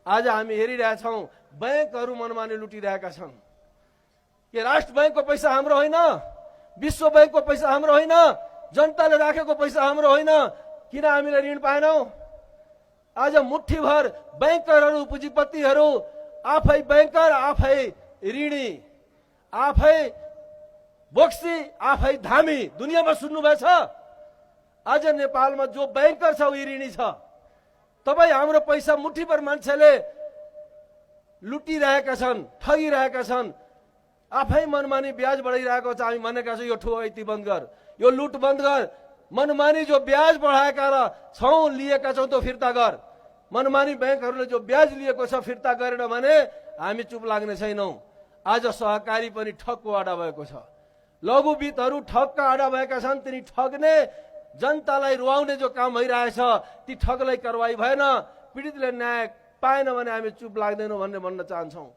आज हामी हेरिरहेछौँ बैंकहरू मनमानी लुटिरहेका छन्। के राष्ट्र बैंकको पैसा हाम्रो होइन? विश्व बैंकको पैसा हाम्रो होइन? जनताले राखेको पैसा हाम्रो होइन? किन हामीले ऋण पाएनौँ? आज मुठ्ठीभर बैंकरहरू, पुँजीपतिहरू आफै बैंकर, आफै ऋणी, आफै बोक्सी, आफै धामी। दुनियाँमा सुन्नुभएछ? आज नेपालमा जो बैंकर छ उही ऋणी छ। तपाईँ हाम्रो पैसा मुठ्ठीभर मान्छेले लुटिरहेका छन्, ठगिरहेका छन्, आफै मनमानी ब्याज बढाइरहेको छ। हामी भनेका छौँ यो ठोयती बन्द गर, यो लुट बन्द गर। मनमानी जो ब्याज बढाएका छौँ, लिएका छौँ त्यो फिर्ता गर। मनमानी बैंकहरूले जो ब्याज लिएको छ फिर्ता गरेन भने हामी चुप लाग्ने छैनौँ। आज सहकारी पनि ठगको आडा भएको छ। लघु वित्तहरू ठगका आडा भएका छन्। तिनी ठग्ने, जनतालाई रुवाउने जो काम भइरहेछ ती ठगलाई कारवाही भएन, पीडितले न्याय पाएन भने हामी चुप लाग्दैनौँ भन्ने भन्न चाहन्छौँ।